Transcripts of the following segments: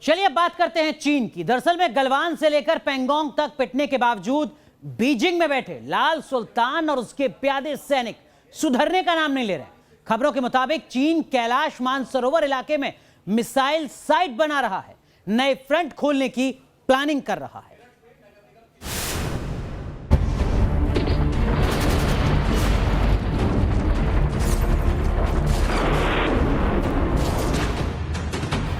चलिए अब बात करते हैं चीन की। दरअसल में गलवान से लेकर पेंगोंग तक पिटने के बावजूद बीजिंग में बैठे लाल सुल्तान और उसके प्यादे सैनिक सुधरने का नाम नहीं ले रहे। खबरों के मुताबिक चीन कैलाश मानसरोवर इलाके में मिसाइल साइट बना रहा है, नए फ्रंट खोलने की प्लानिंग कर रहा है।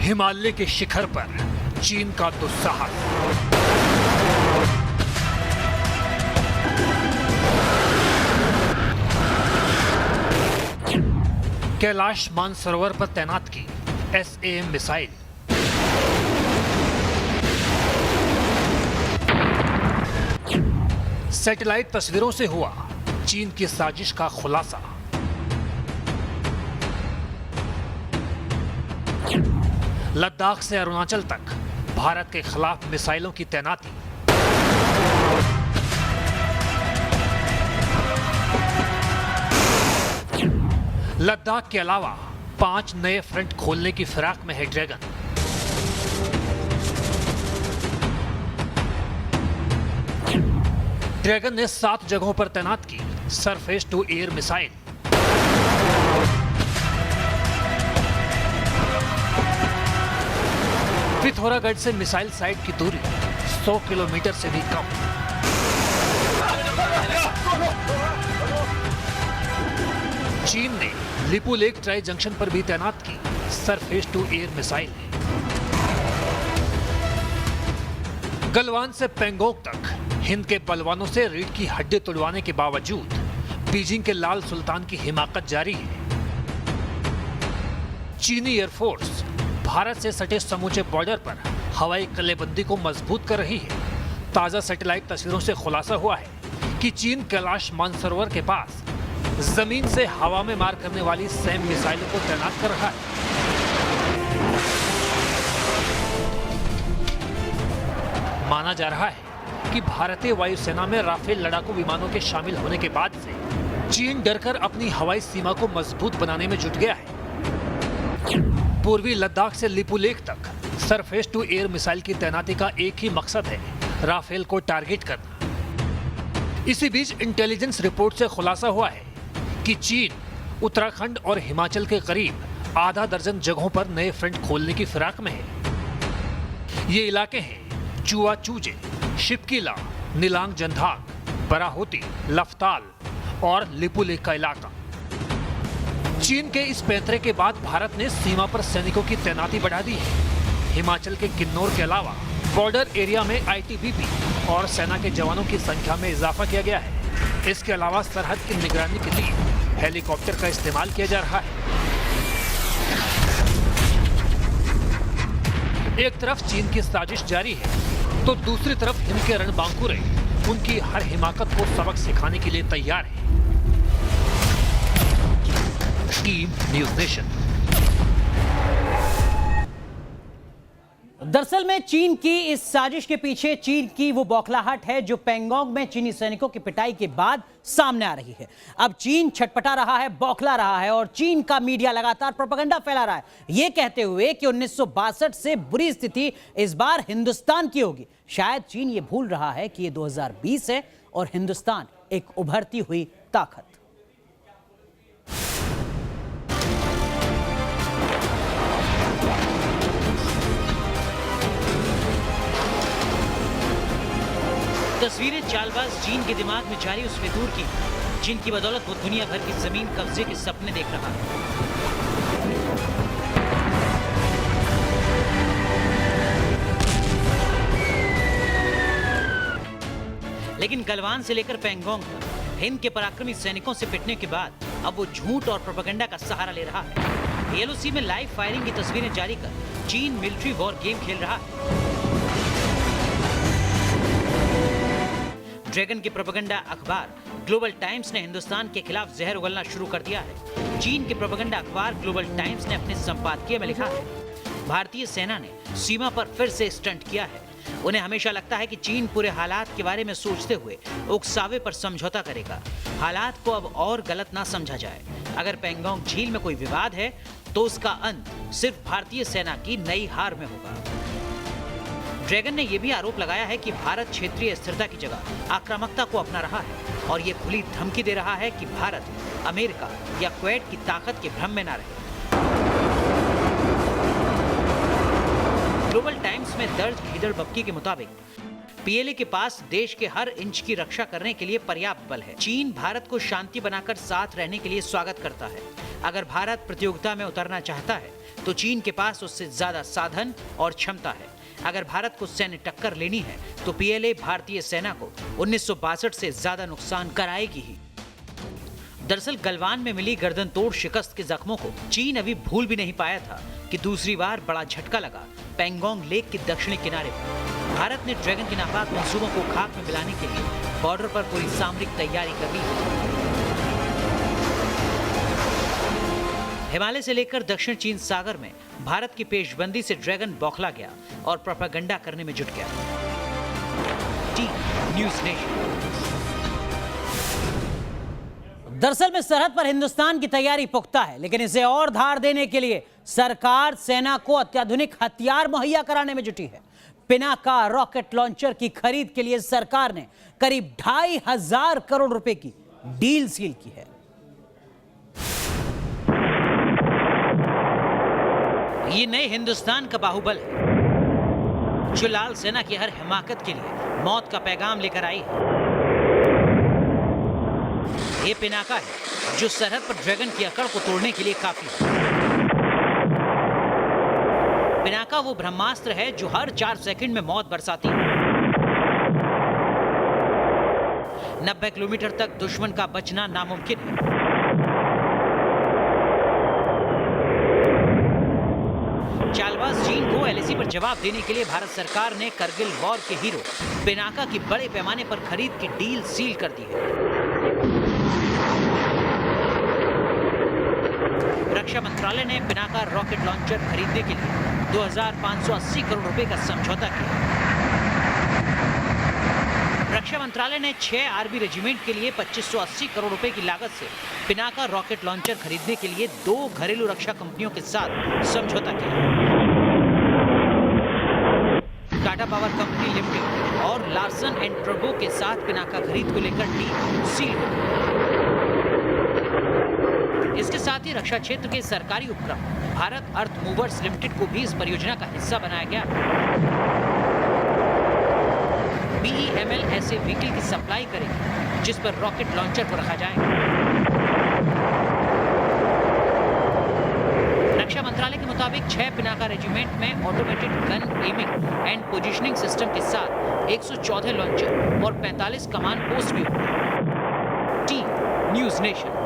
हिमालय के शिखर पर चीन का दुस्साहस। कैलाश मानसरोवर पर तैनात की SAM मिसाइल। सैटेलाइट तस्वीरों से हुआ चीन की साजिश का खुलासा। लद्दाख से अरुणाचल तक भारत के खिलाफ मिसाइलों की तैनाती। लद्दाख के अलावा 5 नए फ्रंट खोलने की फिराक में है ड्रैगन। ड्रैगन ने 7 जगहों पर तैनात की surface to air missile. Pithoragarh से मिसाइल साइट की दूरी 100 किलोमीटर से भी कम। चीन ने लिपू लेक ट्राई जंक्शन पर भी तैनात की surface to air missile. Galwan से पेंगोंग तक हिंद के बलवानों से रीढ़ की हड्डी तुड़वाने के बावजूद बीजिंग के लाल सुल्तान की हिमाकत जारी है। चीनी एयरफोर्स भारत से सटे समूचे बॉर्डर पर हवाई कलेबंदी को मजबूत कर रही है। ताजा सैटेलाइट तस्वीरों से खुलासा हुआ है कि चीन कैलाश मानसरोवर के पास जमीन से हवा में मार करने वाली SAM मिसाइलों को तैनात कर रहा है। माना जा रहा है कि भारतीय वायुसेना में राफेल लड़ाकू विमानों के शामिल होने के बाद से चीन डरकर अपनी हवाई सीमा को मजबूत बनाने में जुट गया है। पूर्वी लद्दाख से लिपू लेक तक सरफेस टू एयर मिसाइल की तैनाती का एक ही मकसद है, राफेल को टारगेट करना। इसी बीच इंटेलिजेंस रिपोर्ट से खुलासा हुआ है कि चीन उत्तराखंड और हिमाचल के करीब आधा दर्जन जगहों पर नए फ्रंट खोलने की फिराक में है। ये इलाके हैं चुआ चूजे, शिपकीला, निलांग जंधाक, बराहोती, लफताल और लिपू लेक का इलाका। चीन के इस पैंतरे के बाद भारत ने सीमा पर सैनिकों की तैनाती बढ़ा दी है। हिमाचल के किन्नौर के अलावा बॉर्डर एरिया में ITBP और सेना के जवानों की संख्या में इजाफा किया गया है। इसके अलावा सरहद की निगरानी के लिए हेलीकॉप्टर का इस्तेमाल किया जा रहा है। एक तरफ चीन की साजिश जारी है तो दूसरी तरफ हिंद के रणबांकुरे उनकी हर हिमाकत को सबक सिखाने के लिए तैयार है। Team news nation. दरअसल में चीन की इस साजिश के पीछे चीन की वो बौखलाहट है जो पेंगोंग में चीनी सैनिकों की पिटाई के बाद सामने आ रही है। अब चीन छटपटा रहा है, बौखला रहा है और चीन का मीडिया लगातार प्रोपेगेंडा फैला रहा है, ये कहते हुए कि 1962 से बुरी स्थिति इस बार हिंदुस्तान की होगी। शायद चीन ये भूल रहा है कि ये 2020 है और हिंदुस्तान एक उभरती हुई ताकत। तस्वीरें चालबाज चीन के दिमाग में जारी उस फितूर की, जिनकी बदौलत वो दुनिया भर की जमीन कब्जे के सपने देख रहा है। लेकिन गलवान से लेकर पेंगोंग तक हिंद के पराक्रमी सैनिकों से पिटने के बाद अब वो झूठ और प्रोपेगेंडा का सहारा ले रहा है। LOC में लाइव फायरिंग की तस्वीरें जारी कर चीन मिलिट्री वॉर गेम खेल रहा है। ड्रैगन की प्रोपेगेंडा अखबार ग्लोबल टाइम्स ने हिंदुस्तान के खिलाफ जहर उगलना शुरू कर दिया है। चीन के प्रोपेगेंडा अखबार ग्लोबल टाइम्स ने अपने संपादकीय में लिखा है, भारतीय सेना ने सीमा पर फिर से स्टंट किया है। उन्हें हमेशा लगता है कि चीन पूरे हालात के बारे में सोचते हुए उकसावे पर समझौता करेगा। हालात को अब और गलत ना समझा जाए। अगर पेंगोंग झील में कोई विवाद है तो उसका अंत सिर्फ भारतीय सेना की नई हार में होगा। ड्रैगन ने यह भी आरोप लगाया है कि भारत क्षेत्रीय स्थिरता की जगह आक्रामकता को अपना रहा है और ये खुली धमकी दे रहा है कि भारत अमेरिका या कुवैत की ताकत के भ्रम में न रहे। ग्लोबल टाइम्स में दर्ज खिदड़ बप्की के मुताबिक पीएलए के पास देश के हर इंच की रक्षा करने के लिए पर्याप्त बल है। चीन भारत को शांति बनाकर साथ रहने के लिए स्वागत करता है। अगर भारत प्रतियोगिता में उतरना चाहता है तो चीन के पास उससे ज्यादा साधन और क्षमता है। अगर भारत को सैन्य टक्कर लेनी है तो पीएलए भारतीय सेना को 1962 से ज्यादा नुकसान कराएगी ही। दरअसल गलवान में मिली गर्दन तोड़ शिकस्त के जख्मों को चीन अभी भूल भी नहीं पाया था कि दूसरी बार बड़ा झटका लगा पेंगोंग लेक के दक्षिणी किनारे पर। भारत ने ड्रैगन के नापाक मंसूबों को खाक में मिलाने के लिए बॉर्डर पर पूरी सामरिक तैयारी कर ली है। हिमालय से लेकर दक्षिण चीन सागर में भारत की पेशबंदी से ड्रैगन बौखला गया और प्रोपेगेंडा करने में जुट गया। T news nation. दरअसल में सरहद पर हिंदुस्तान की तैयारी पुख्ता है, लेकिन इसे और धार देने के लिए सरकार सेना को अत्याधुनिक हथियार मुहैया कराने में जुटी है। पिनाका रॉकेट लॉन्चर की खरीद के लिए सरकार ने करीब 2500 करोड़ रुपए की डील सील की है। ये नए हिंदुस्तान का बाहुबल है जो लाल सेना की हर हिमाकत के लिए मौत का पैगाम लेकर आई है। ये पिनाका है जो सरहद पर ड्रैगन की अकड़ को तोड़ने के लिए काफी है। पिनाका वो ब्रह्मास्त्र है जो हर 4 सेकंड में मौत बरसाती है। 90 किलोमीटर तक दुश्मन का बचना नामुमकिन है। चालबाज चीन को एलएसी पर जवाब देने के लिए भारत सरकार ने करगिल वॉर के हीरो पिनाका की बड़े पैमाने पर खरीद की डील सील कर दी है। रक्षा मंत्रालय ने पिनाका रॉकेट लॉन्चर खरीदने के लिए 2580 करोड़ रुपए का समझौता किया। रक्षा मंत्रालय ने 6 आर्मी रेजिमेंट के लिए 2580 करोड़ रुपए की लागत से पिनाका रॉकेट लॉन्चर खरीदने के लिए 2 घरेलू रक्षा कंपनियों के साथ समझौता किया। टाटा पावर कंपनी लिमिटेड और लार्सन एंड टर्बो के साथ पिनाका खरीद को लेकर डील सील हो गई। इसके साथ ही रक्षा क्षेत्र के सरकारी उपक्रम भारत अर्थ मूवर्स लिमिटेड को भी इस परियोजना का हिस्सा बनाया गया। BEML ऐसे व्हीकल की सप्लाई करेगी जिस पर रॉकेट लॉन्चर को रखा जाएगा। रक्षा मंत्रालय के मुताबिक 6 पिनाका रेजिमेंट में automated gun aiming and positioning system के साथ 114 लॉन्चर और 45 कमांड पोस्ट भी होंगे। T news nation.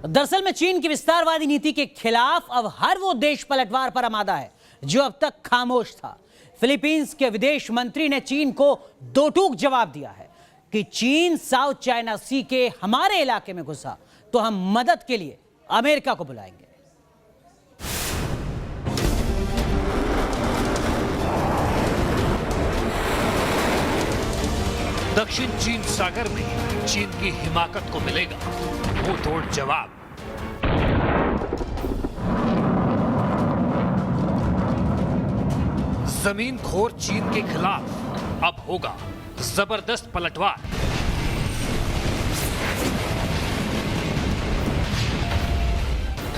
दरअसल में चीन की विस्तारवादी नीति के खिलाफ अब हर वो देश पलटवार पर आमादा है जो अब तक खामोश था। फिलीपींस के विदेश मंत्री ने चीन को दो टूक जवाब दिया है कि चीन साउथ चाइना सी के हमारे इलाके में घुसा तो हम मदद के लिए अमेरिका को बुलाएंगे। दक्षिण चीन सागर में चीन की हिमाकत को मिलेगा मुंह तोड़ जवाब। जमीन खोर चीन के खिलाफ अब होगा जबरदस्त पलटवार।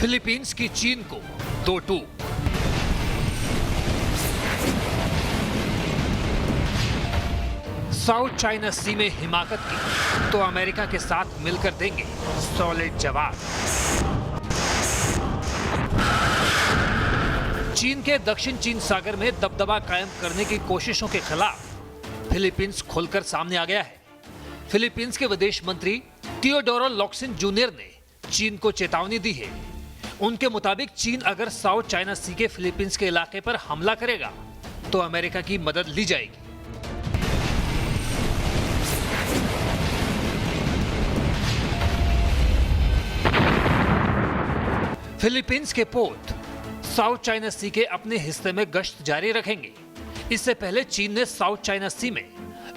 फिलीपींस की चीन को दो टूक। साउथ चाइना सी में हिमाकत की तो अमेरिका के साथ मिलकर देंगे सॉलिड जवाब। चीन के दक्षिण चीन सागर में दबदबा कायम करने की कोशिशों के खिलाफ फिलीपींस खुलकर सामने आ गया है। फिलीपींस के विदेश मंत्री थियोडोरो लॉक्सिन जूनियर ने चीन को चेतावनी दी है। उनके मुताबिक चीन अगर साउथ चाइना सी के फिलीपींस के इलाके पर हमला करेगा तो अमेरिका की मदद ली जाएगी। फिलीपींस के पोत साउथ चाइना सी के अपने हिस्से में गश्त जारी रखेंगे। इससे पहले चीन ने साउथ चाइना सी में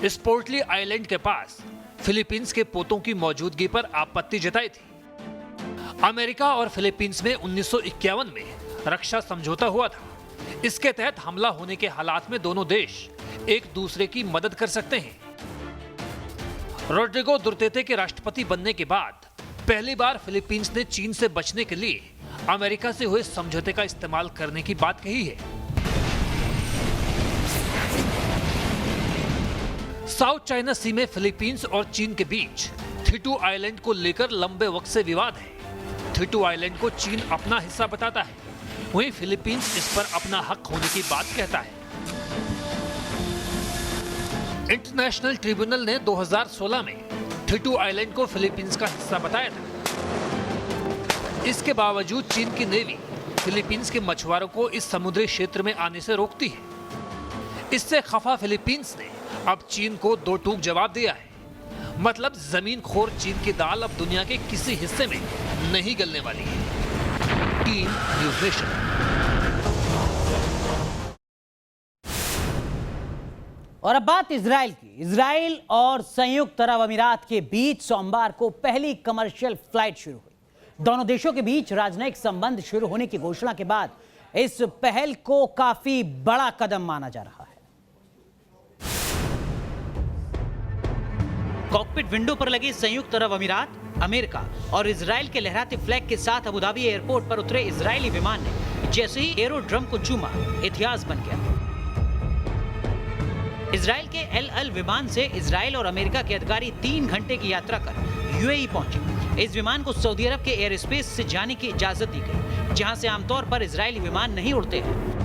स्पोर्टली आइलैंड के पास फिलीपींस के पोतों की मौजूदगी पर आपत्ति जताई थी। अमेरिका और फिलीपींस में 1951 में रक्षा समझौता हुआ था। इसके तहत हमला होने के हालात में दोनों देश एक दूसरे की मदद कर सकते हैं। रोड्रिगो दुर्तेते के राष्ट्रपति बनने के बाद पहली बार फिलीपींस ने चीन से बचने के लिए अमेरिका से हुए समझौते का इस्तेमाल करने की बात कही है। साउथ चाइना सी में फिलीपींस और चीन के बीच थिटू आइलैंड को लेकर लंबे वक्त से विवाद है। थिटू आइलैंड को चीन अपना हिस्सा बताता है, वहीं फिलीपींस इस पर अपना हक होने की बात कहता है। इंटरनेशनल ट्रिब्यूनल ने 2016 में थिटू आइलैंड को फिलीपींस का हिस्सा बताया था। इसके बावजूद चीन की नेवी फिलीपींस के मछुआरों को इस समुद्री क्षेत्र में आने से रोकती है। इससे खफा फिलीपींस ने अब चीन को दो टूक जवाब दिया है। मतलब जमीन खोर चीन की दाल अब दुनिया के किसी हिस्से में नहीं गलने वाली है। Team news nation. और अब बात इजराइल की। इजराइल और संयुक्त अरब अमीरात के बीच सोमवार को पहली कमर्शियल फ्लाइट शुरू हुई। दोनों देशों के बीच राजनयिक संबंध शुरू होने की घोषणा के बाद इस पहल को काफी बड़ा कदम माना जा रहा है। कॉकपिट विंडो पर लगे संयुक्त अरब अमीरात, अमेरिका और इजराइल के लहराते फ्लैग के साथ अबुधाबी एयरपोर्ट पर उतरे इजरायली विमान ने जैसे ही एरोड्रम को चूमा, इतिहास बन गया। इजराइल के एल अल विमान से इजराइल और अमेरिका के अधिकारी 3 घंटे की यात्रा कर यूएई पहुंचे। इस विमान को सऊदी अरब के एयर स्पेस से जाने की इजाजत दी गई, जहां से आमतौर पर इजरायली विमान नहीं उड़ते हैं।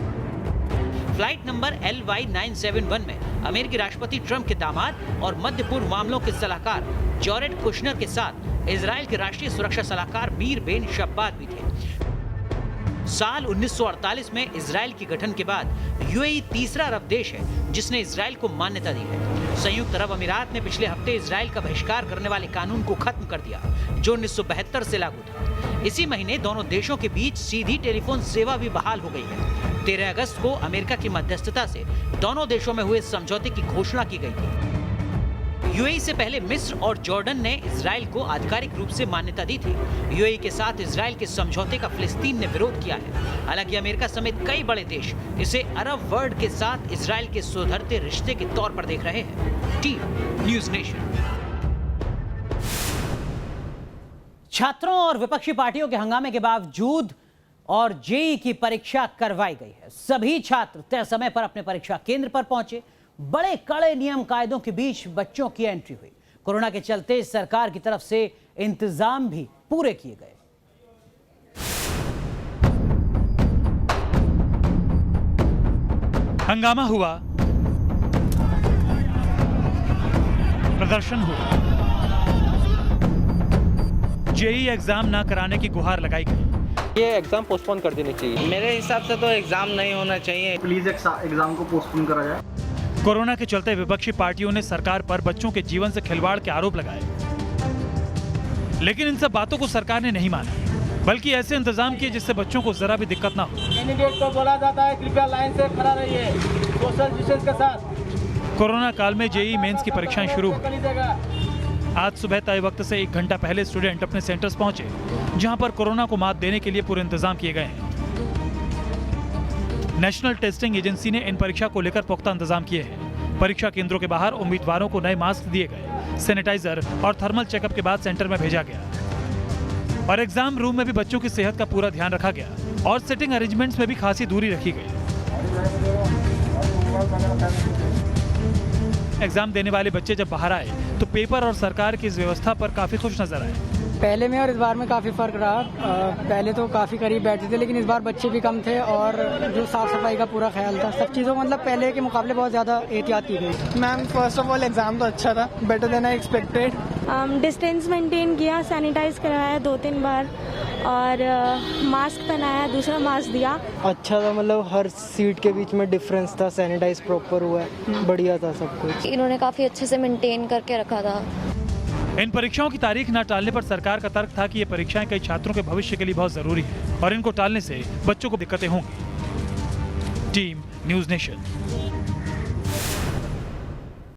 फ्लाइट नंबर LY971 में अमेरिकी राष्ट्रपति ट्रंप के दामाद और मध्य पूर्व मामलों के सलाहकार जॉरेड कुशनर के साथ इजराइल के राष्ट्रीय सुरक्षा सलाहकार मीर बेन शब्बात भी थे। साल 1948 में इजराइल के गठन के बाद यूएई तीसरा अरब देश है जिसने इजराइल को मान्यता दी है। संयुक्त अरब अमीरात ने पिछले हफ्ते इजराइल का बहिष्कार करने वाले कानून को खत्म कर दिया, जो 1972 से लागू था। इसी महीने दोनों देशों के बीच सीधी टेलीफोन सेवा भी बहाल हो गई है। 13 अगस्त को अमेरिका की मध्यस्थता से दोनों देशों में हुए समझौते की घोषणा की गई थी। यूएई से पहले मिस्र और जॉर्डन ने इजराइल को आधिकारिक रूप से मान्यता दी थी। यूएई के साथ इजराइल के समझौते का फिलिस्तीन ने विरोध किया है। हालांकि अमेरिका समेत कई बड़े देश इसे अरब वर्ल्ड के साथ इजराइल के सुधरते रिश्ते के तौर पर देख रहे हैं। Team news nation. छात्रों और विपक्षी पार्टियों के हंगामे के बावजूद और जेईई की परीक्षा करवाई गई है। सभी छात्र तय समय पर अपने परीक्षा केंद्र पर पहुंचे। बड़े कड़े नियम कायदों के बीच बच्चों की एंट्री हुई। कोरोना के चलते सरकार की तरफ से इंतजाम भी पूरे किए गए। हंगामा हुआ, प्रदर्शन हुआ, जेईई एग्जाम ना कराने की गुहार लगाई गई। ये एग्जाम पोस्टपोन कर देनी चाहिए। मेरे हिसाब से तो एग्जाम नहीं होना चाहिए। प्लीज एग्जाम को पोस्टपोन करा जाए। कोरोना के चलते विपक्षी पार्टियों ने सरकार पर बच्चों के जीवन से खिलवाड़ के आरोप लगाए, लेकिन इन सब बातों को सरकार ने नहीं माना, बल्कि ऐसे इंतजाम किए जिससे बच्चों को जरा भी दिक्कत ना हो। कैंडिडेट को बोला जाता है कृपया लाइन से खड़ा रहिए सोशल डिस्टेंस के साथ। कोरोना काल में जेईई मेंस की परीक्षाएं शुरू हुई। आज सुबह तय वक्त से 1 घंटा पहले स्टूडेंट अपने सेंटर्स पहुंचे, जहां पर कोरोना को मात देने के लिए पूरे इंतजाम किए गए हैं। नेशनल टेस्टिंग एजेंसी ने इन परीक्षा को लेकर पुख्ता इंतजाम किए हैं। परीक्षा केंद्रों के बाहर उम्मीदवारों को नए मास्क दिए गए, सैनिटाइजर और थर्मल चेकअप के बाद सेंटर में भेजा गया और एग्जाम रूम में भी बच्चों की सेहत का पूरा ध्यान रखा गया और सिटिंग अरेंजमेंट्स में भी खासी दूरी रखी गई। एग्जाम देने वाले बच्चे जब बाहर आए तो पेपर और सरकार की इस व्यवस्था पर काफी खुश नजर आए। पहले में और इस बार में काफ़ी फ़र्क रहा। पहले तो काफ़ी करीब बैठते थे, लेकिन इस बार बच्चे भी कम थे और जो साफ़ सफाई का पूरा ख्याल था, सब चीज़ों मतलब पहले के मुकाबले बहुत ज़्यादा एहतियात की गई। Ma'am first of all exam तो अच्छा था, better than I expected. Distance maintain किया, सैनिटाइज कराया 2-3 बार और मास्क पहनाया, दूसरा मास्क दिया। अच्छा था, मतलब हर सीट के बीच में डिफरेंस था, सैनिटाइज प्रॉपर हुआ है, बढ़िया था सब कुछ। इन्होंने काफ़ी अच्छे से मेंटेन करके रखा था। इन परीक्षाओं की तारीख न टालने पर सरकार का तर्क था कि ये परीक्षाएं कई छात्रों के भविष्य के लिए बहुत जरूरी है और इनको टालने से बच्चों को दिक्कतें होंगी। Team news nation.